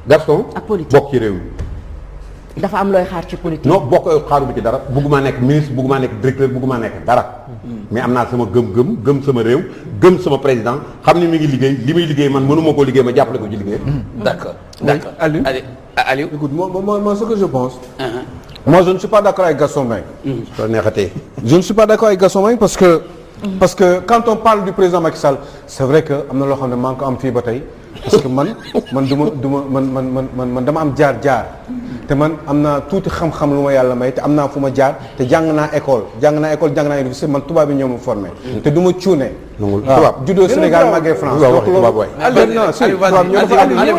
Gaston ak politique bokk ci réew mi. dafa am looy xaar ci politique. non bokk xaaru bi ci dara bëgguma nekk ministre bëgguma nekk directeur bëgguma nekk dara. mais am naa sama gëm-gëm gëm sama réew gëm sama président xam ni mi ngi liggéey li muy liggéey man mënuma koo liggéey ma jàppale ko ci liggéey. D'accord. Aliou Aliou. Écoute, moi ce que je pense. Moi je ne suis pas d'accord avec Gaston Mbengue. soo neexatee. Je ne suis pas d'accord avec Gaston Mbengue parce que quand on parle du président Macky Sall c'est vrai que am na loo xam ne maa ngi ko am fii ba tey parce que man dama am jaar te man am naa tuuti xam-xam lu ma yàlla may te am naa fu ma jaar te jàng naa école jàng naa université man tubaab bi ñoo ma formé. te du ma cuune. tubaab juddoo Sénégal màggee France.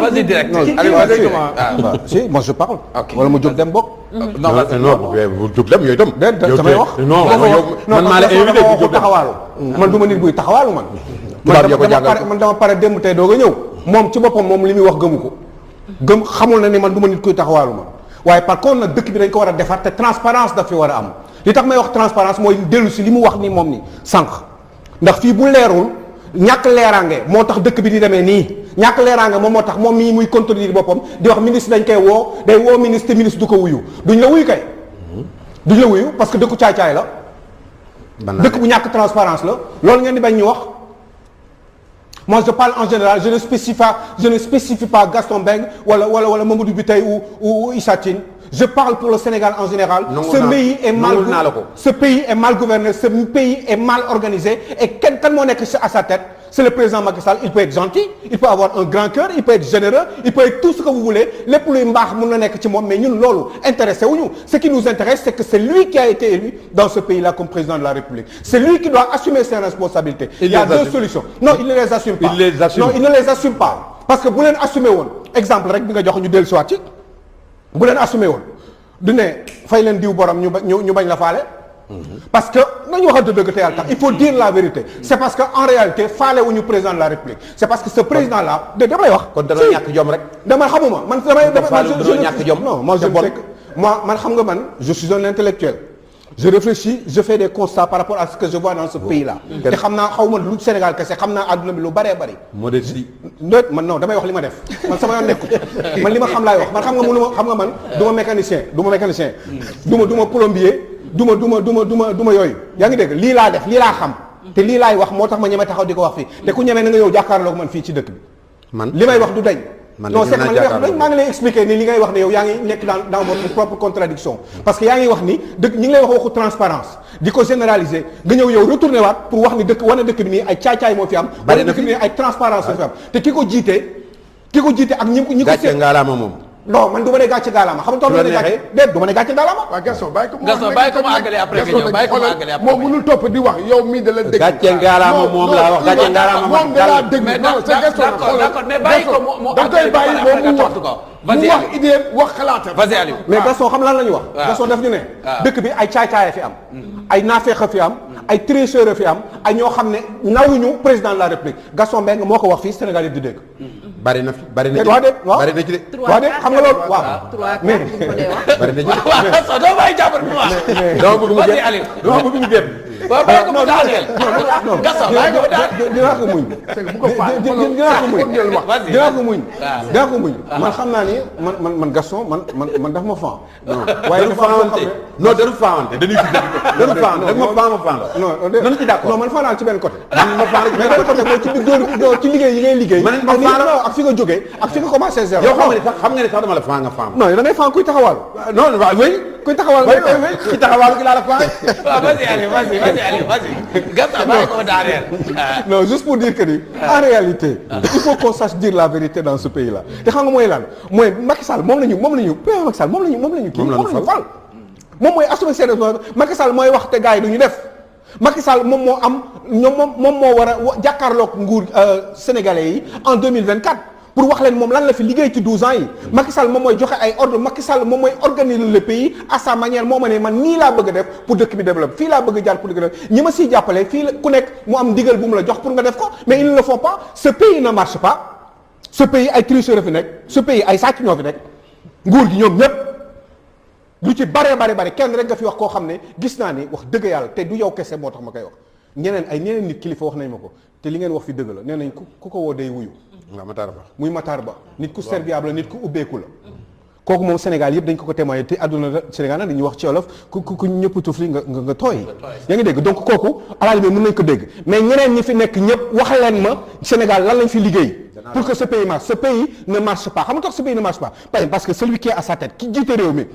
Vas-y direct. Si moi je parle. wala mu jóg dem bokk. non bu jóg dem yooyu itam. damay wax. man maa la invité bu jóg dem taxawaalu. man du ma nit buy taxawaalu man. tubaab yoo ko jàngal man dama pare démb tey doog a ñëw. moom ci boppam moom li muy wax gëmu ko. xamul na ni man du ma nit kuy taxawaalu man. waaye par contre nag dëkk bi dañ ko war a defar te transparence daf fi war a am li tax may wax transparence mooy dellu si li mu wax ni moom ni sànq ndax fii bu leerul ñàkk leeraange moo tax dëkk bi di demee nii ñàkk leeraange moom moo tax moom mii muy contredire boppam di wax ministre dañ koy woo day woo ministre te ministre du ko wuyu duñ la wuyu kay duñ la wuyu parce que dëkku caay-caay la dëkk bu ñàkk transparence la loolu ngeen di bañ ñu wax moi je parle en général je ne spécifie pas Gaston Mbengue wala Mamadou Bitèye ou Issa Tine je parle pour le Sénégal en général. Ce pays est mal gouverné, ce pays est mal organisé et kan moo nekk à sa tête c'est le président Macky Sall. Il peut être gentil, il peut avoir un grand cœur, il peut être généreux, il peut être tout ce que vous voulez lépp luy mbaax mën na nekk ci moom mais ñun loolu intéressé wuñu. Ce qui nous intéresse c'est que c'est lui qui a été élu dans ce pays-là comme président de la République. C'est lui qui doit assumer ses responsabilités. Il y a deux solutions. Non, il ne les assume pas. Non, il ne les assume pas parce que bu leen assumer woon exemple rek bi nga jox ñu dellu siwaat ci bu leen assumer woon du ne fay leen diw borom ñu bañ la faale. parce que nañu waxante dëgg te yàlla tax il faut dire la vérité. C'est parce que en réalité faale wuñu président de la République. C'est parce que ce président là damay wax. kon dana ñàkk jom rek. dama xamuma man damay ñàkk jom. non moi man xam nga man je suis un intellectuel. Je réfléchis, je fais des constats par rapport à ce que je vois dans ce pays-là. te xam naa xaw ma lu Sénégal kese xam naa adduna bi lu bëree bëri. modestie. man non damay wax li ma def man sama yoon nekkul man li ma xam laay wax man xam nga man du ma mécanicien du ma plombier du ma yooyu. yaa ngi dégg lii laa def lii laa xam te lii laay wax moo tax ma ñeme taxaw di ko wax fii te ku ñeme na nga yow jàkkaarloo man fii ci dëkk bi. man li may wax du dañ. non c'est que man li ngay wax maa ngi lay expliquer ni li ngay wax ne yow yaa ngi nekk dans votre propre contradiction parce que yaa ngi wax ni dëkk ñi ngi lay wax waxu transparence di ko généraliser nga ñëw yow retourner waat pour wax ni wane dëkk bi nii ay caay-caay moo fi am wane dëkk bi nii ay transparence moo fi am te ki ko jiite ak ñi ko gàcce ngaalaama moom non man du ma ne gàcce ngaalaama xam nga du ma ne gàcce ngaalaama waaw Gaston bàyyi ko mu àggale après nga ñëw bàyyi ko mu àggale après moom mënul topp di wax yow mii da la dégg gàcce ngaalaama moom laa wax gàcce ngaalaama moom da laa dégg non c'est Gaston d'accord mais bàyyi ko mu da koy bàyyi moom mu wax idée wax xalaatam vas-y Aliou mais Gaston xam lan la ñu wax Gaston daf ñu ne dëkk bi ay caay-caay fi am ay naafeex fi am ay tricheur fi am ay ñoo xam ne nawuñu président de la République Gaston Mbengue moo ko wax fii Sénégal yi di dégg bari na ci de waaw de xam nga loolu waaw mais bari na ci de doo bàyyi jàppal mu wax doo bëgg mu génn doo bëgg mu génn waaw bàyyi ko mu daaneel Gaston bàyyi ko mu daaneel dinaa ko muñ man xam naa ni man Gaston man daf ma fan waaye du faawante non dañu faawante dañuy dañu faawante rek ma faan non dañu ci d'accord non man faa naa ci benn côté ma faan mais benn côté mooy ci liggéey yi ngay liggéey ak fi nga jógee ak fi nga commencé zéro yow xam nga ne sax dama la faa nga faam non da ngay faan kuy taxawal non waaw oui kuy taxawal ci taxawal gi laa la faa waaw vas-y Gaston bàyyi ko daaneel non juste pour dire que ni en réalité il faut qu'on sache dire la vérité dans ce pays là te xam nga mooy lan mooy Macky Sall moom la ñu président Macky Sall moom la ñu fal moom mooy assumer ses responsabilités Macky Sall mooy wax te gars yi du ñu def Macky Sall moom moo am moom moo war a jàkkaarloog nguur sénégalais yi en 2024 pour wax leen moom lan la fi liggéey ci 12 ans yi Macky Sall moom mooy joxe ay ordre Macky Sall moom mooy organiser le pays à sa manière moo ma ne man nii laa bëgg a def pour dëkk bi développer fii laa bëgg a jaar pour dëkk bi ñi ma siy jàppale fii la ku nekk mu am ndigal bu mu la jox pour nga def ko mais ils ne le font pas ce pays ne marche pas ce pays ay tricheurs fi nekk ce pays ay sàcc ñoo fi nekk nguur gi ñoom ñépp lu ci bare kenn rek nga fi wax koo xam ne gis naa ni wax dëgg yàlla te du yow kese moo tax ma koy wax ñeneen nit kilifa wax nañ ma ko te li ngeen wax fi dëgg la nee nañ ku ko woo day wuyu. nga Matar Ba. muy Matar Ba nit ku serviable la nit ku ubbeeku la. kooku moom Sénégal yëpp dañ ko témoigné te àdduna Sénégal nag dañuy wax ci wolof ku ñëpp tufli nga tooy. yaa ngi dégg donc kooku à la limite mën nañ ko dégg mais ñeneen ñi fi nekk ñëpp wax leen ma Sénégal lan lañ fi liggéey. pour que ce pays marche ce pays ne marche pas xam nga tax ce pays ne marche pas parce que celui qui est à sa tête ki jiite réew mi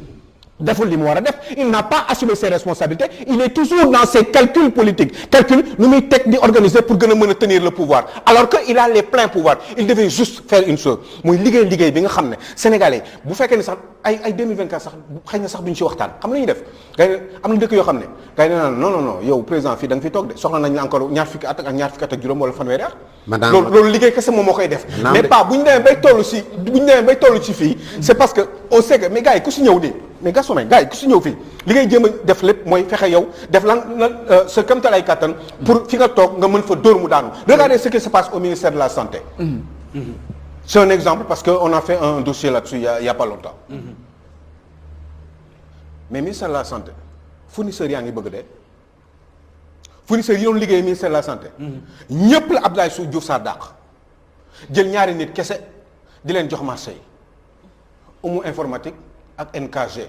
deful li mu war a def il n'a pas assumé ses responsabilités il est toujours dans ses calculs politiques calcul nu muy teg di organiser pour gën a mën a tenir le pouvoir alors que il a les pleins pouvoirs il devait juste faire une chose muy liggéey bi nga xam ne sénégalais bu fekkee ne sax ay 2024 sax xëy na sax duñ ci waxtaan xam la ñuy def gars yi am na dëkk yoo xam ne gars yi nee naan non yow président fii da nga fi toog de soxla nañ la encore ñaar fukki at ak juróom wala fanweeri at loolu liggéey kese moom moo koy def mais pas bu ñu demee bay toll ci fii c'est parce que on sait que mais gars yi ku si ñëw nii mais Gaston gars yi ku si ñëw fii li ngay jéem a def lépp mooy fexe yow def lan sa kamtal ay kattan pour fi nga toog nga mën fa dóor mu daanu regardez ce qui se passe au ministère de la santé c'est un exemple parce que on a fait un dossier là-dessus il y a pas longtemps mais ministère de la santé fournisseurs yaa ngi bëgg de fournisseurs yi doon liggéey ministère de la santé ñépp la Abdoulaye Diouf Sarr dàq jël ñaari nit kese di leen jox marché yi umu informatique ak NKG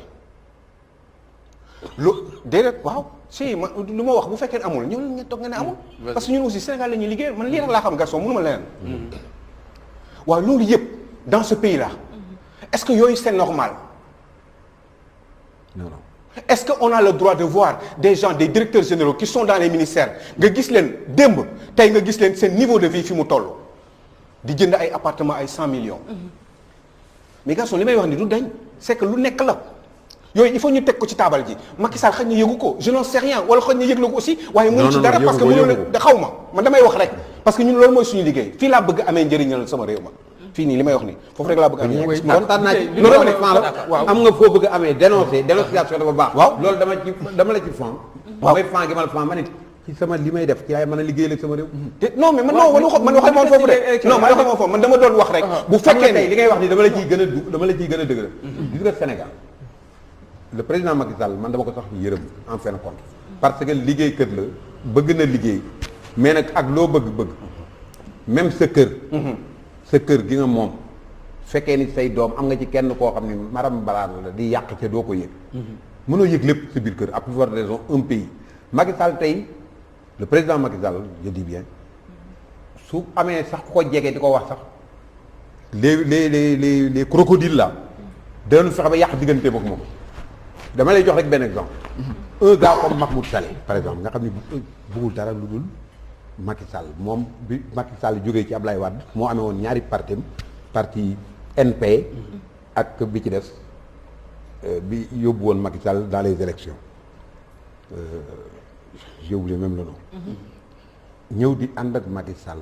déedéet waaw si ma lu ma wax bu fekkee amul ñun ngeen toog nga ne amul parce que ñun aussi Sénégal la ñuy liggéey man lii rek laa xam Gaston mënu ma leneen waaw loolu yëpp dans ce pays là est-ce que yooyu c'est normal non est-ce que on a le droit de voir des gens des directeurs généraux qui sont dans les ministères nga gis leen démb tey nga gis leen seen niveau de vie fi mu toll di jënd ay appartement ay 100 millions mais Gaston li may wax ni du dañ c'est que lu nekk la yooyu il faut ñu teg ko ci taabal ji Macky Sall xëy na yëgu ko je n'en sais rien wala xëy na yëg na ko aussi waaye mënu ci dara parce que mënu da xaw ma man damay wax rek parce que ñun loolu mooy suñu liggéey fii laa bëgg amee njëriñal sama réew ma fii nii li may wax nii foofu rek laa bëgg amee kontaan naa ci waaw am nga foo bëgg a amee dénonciation dafa baax waaw loolu dama la ci fan mooy fan gi ma la fan ma nit ci sama li may def ci laay mën a liggéeyal ak sama réew te non mais man waxee moon foofu de non man waxee moon foofu man dama doon wax rek bu fekkee tey li ngay wax ni dama la ciy gën a dëgëral gis nga Sénégal le président Macky Sall man dama ko sax yërëm en fin de compte parce que liggéey kër la bëgg na liggéey mais nag ak loo bëgg même sa kër gi nga moom fekkee ni say doom am nga ci kenn koo xam ne maram balaa la di yàq ca doo ko yëg mënoo yëg lépp sa biir kër à plus forte raison un pays Macky Sall tey le président Macky Sall je dis bien su amee sax ku ko jege di ko wax sax les crocodiles là dañu fexe ba yàq diggante boog moom dama lay jox rek benn exemple un gars comme Mahmoud Saleh par exemple nga xam ne bëggul dara lu dul Macky Sall moom bi Macky Sall jógee ci Ablaye Wade moo amee woon ñaari parti NP ak bi ci des bi yóbbu woon Macky Sall dans les élections j'ai oublié même le nom ñëw di ànd ak Macky Sall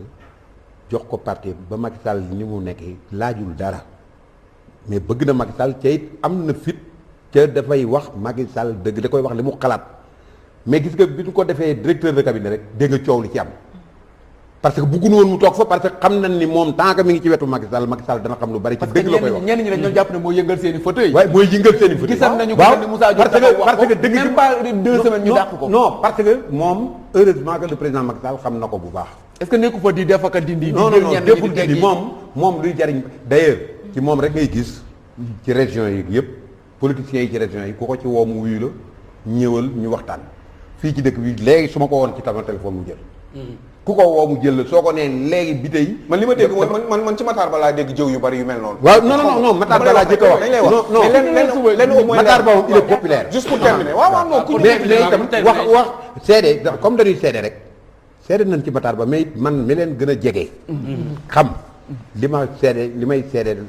jox ko parti ba Macky Sall ni mu nekkee laajul dara mais bëgg na Macky Sall ca it am na fit ca dafay wax Macky Sall dëgg da koy wax li mu xalaat mais gis nga bi ñu ko defee directeur de cabinet rek dégg nga coow li ci am parce que bëgguñu woon mu toog fa parce que xam nañ ni moom tant que mi ngi ci wetu Macky Sall dana xam lu bari ci dëgg la koy wax ñenn ñi dañ doon jàpp ne moo yëngal seen i fauteuil waaye mooy yëngal seen i fauteuil gisan nañu ko ni Moussa Diop parce que dëgg même pas 2 semaines ñu dàq ko non parce que moom heureusement que le président Macky Sall xam na ko bu baax est-ce que nekku fa di def ak a dindi non deful dindi moom luy jariñ d'ailleurs ci moom rek ngay gis ci régions yi yëpp politiciens yi ci régions yi ku ko ci woo mu wuyu la ñëwal ñu waxtaan fii ci dëkk bi léegi su ma ko woon ci sama téléphone mu jël ku ko woo mu jël la soo ko nee léegi bi tey man li ma dégg mooy man ci Matar Ba laa dégg jëw yu bari yu mel noonu waaw non Matar Ba laa jëkk a wax non Matar Ba il est populaire juste pour terminer waaw non mais itam wax seede comme dañuy seede rek seede nañ ci Matar Ba mais man mi leen gën a jege xam li ma seede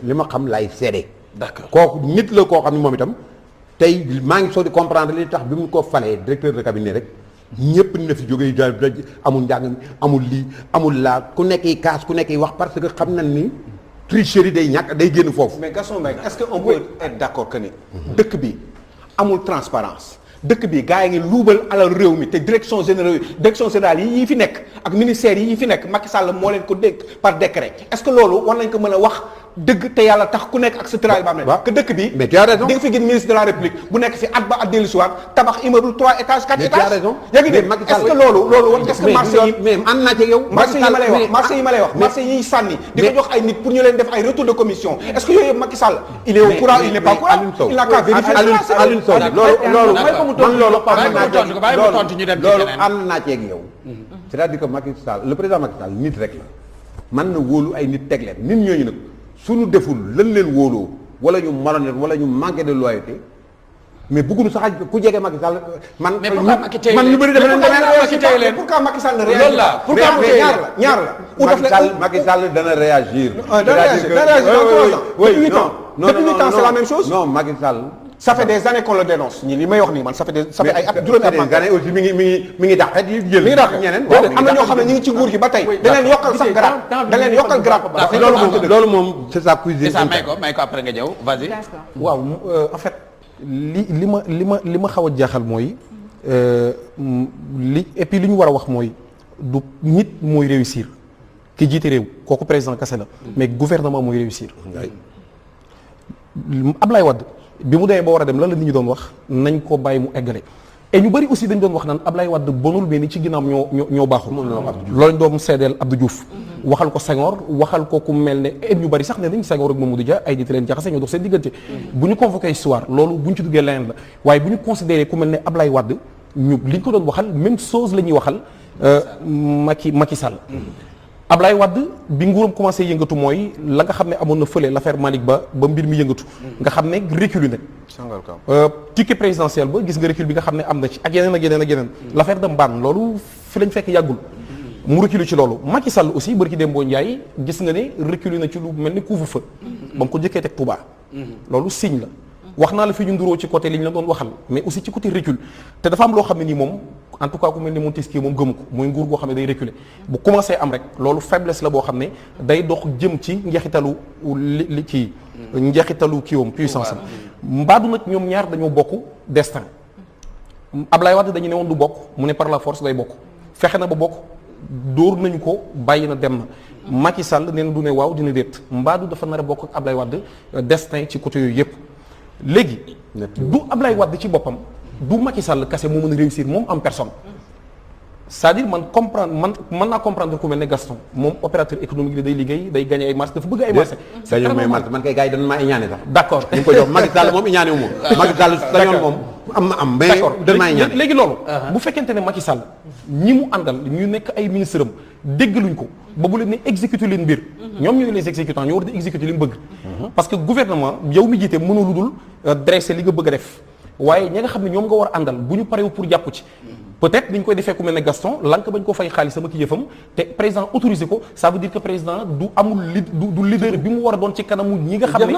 li ma xam laay seede d'accord kooku nit la koo xam ne moom itam tey maa ngi soo di comprendre li tax bi mu ko falee directeur de cabinet rek ñëpp ni na fi jógee amul njàng mi amul lii amul laa ku nekk yi kaas ku nekk yi wax parce que xam nañ ni tricherie day ñàkk day génn foofu. mais Gaston Mbengue est-ce que on peut être d'accord que ni dëkk bi amul transparence dëkk bi gars yi ngi luubal alal réew mi te direction générale yi fi nekk ak ministères yi fi nekk Macky Sall moo leen ko dégg par décret est-ce que loolu war nañ ko mën a wax dëgg te yàlla tax ku nekk ak sa travail ba am ne que dëkk bi mais tu as raison di nga fi gis ministre de la République bu nekk fi at ba at dellu si waat tabax immeuble 3 étages 4 mais tu as étages raison yaa ngi dégg est-ce que loolu est-ce que marché yi mais ànd naa ci yow marché yi ma lay wax marché yi sànni di ko jox ay nit pour ñu leen def ay retour de commission est-ce que yooyu yëpp Macky Sall il est au courant il n'est pas au courant il n'a qu'à vérifier Alioune Sow loolu ànd naa ci ak yow c'est-à-dire que Macky Sall le président Macky Sall nit rek la man na wóolu ay nit teg leen nit ñooñu nag suñu deful lan leen wóoloo wala ñu malhonnête wala ñu manqué de loyauté mais bëgguñu sax ku jege Macky Sall man ñu bëri def nañ pourquoi Macky Sall ne réagit pas pourquoi ñaar la Macky Sall dana réagir depuis 8 ans c'est la même chose non Macky Sall ça fait des années qu'on le dénonce ñi li may wax nii man ça fait ay at juróomi at des années aussi mi ngi dàq jël ñeneen am na ñoo xam ne ñu ngi ci nguur gi ba tey da leen yokkal sax grade loolu moom c'est sa cuisine may ko après nga ñëw vas-y waaw en fait li ma xaw a jaaxal mooy et puis li ñu war a wax mooy du nit mooy réussir ki jiite réew kooku président kese la mais gouvernement mooy réussir Ablaye Wade bi mu demee ba war a dem lan la nit ñi doon wax nañ ko bàyyi mu eggale et ñu bëri aussi dañ doon wax naan Ablaye Wade bonul mais ni ci ginnaam ñoo baaxul loolu doon seedeel Abdou Diouf waxal ko Senghor waxal ko ku mel ne et ñu bëri sax ne nañ Senghor ak Mamadou Dia ay nit leen jaxase ñoo dox seen diggante bu ñu convoqué histoire loolu bu ñu ci duggee leneen la waaye bu ñu considéré ku mel ne Ablaye Wade ñu li ñu ko doon waxal même chose la ñuy waxal Macky Sall Ablaye Wade bi nguuram commencé yëngatu mooy la nga xam ne amoon na fële l'affaire Malick ba mbir mi yëngatu nga xam ne recul nag ticket présidentiel ba gis nga recul bi nga xam ne am na ci ak yeneen l'affaire de Mbane loolu fi lañ fekk yàggul mu recul ci loolu Macky Sall aussi bërki Dembo Ndiaye gis nga ne recul na ci lu mel ni couvre-feu ba mu ko jëkkee teg Touba loolu signe la wax naa la fi ñu nduroo ci côté li ñu la doon waxal mais aussi ci côté recul te dafa am loo xam ne nii moom en tout cas ku mel ni Montesquieu moom gëmu ko muy nguur goo xam ne day reculer bu commencé am rek loolu faiblesse la boo xam ne day dox jëm ci njeexitalu li ci njeexitalu kiiwam puissance am mbaadu nag ñoom ñaar dañoo bokk destin Ablaye Wade dañu ne woon du bokk mu ne par la force day bokk fexe na ba bokk dóor nañu ko bàyyi na dem na Macky Sall nee na du ne waaw dina déet mbaadu dafa nar a bokk ak Ablaye Wade destin ci côté yooyu yëpp léegi du Ablaye Wade ci boppam du Macky Sall kese moo mën a réussir moom en personne c'est-à-dire man naa comprendre ku mel ne Gaston moom opérateur économique li day liggéey day gagné ay marché dafa bëgg ay marché dañoo may marché man kay gars yi dañ maa iñaane sax d'accord ñu ko jox Macky Sall moom iñaane wu moom Macky Sall dañoon moom am mais dañ maa iñaane léegi loolu bu fekkente ne Macky Sall ñi mu àndal ñu nekk ay ministre am déggaluñ ko ba bu leen ne exécuter leen mbir ñoom ñooy les exécutants ñoo war di exécuter li mu bëgg parce que gouvernement yow mi jiite mënul lu dul dresser li nga bëgg a def waaye ñi nga xam ne ñoom nga war a àndal bu ñu parewu pour jàpp ci peut-être dañ koy defee ku mel ne Gaston lank bañ ko fay xaalis sama ki yëfam te président autorisé ko ça veut dire que président du amul du leader bi mu war a doon ci kanamu ñi nga xam ne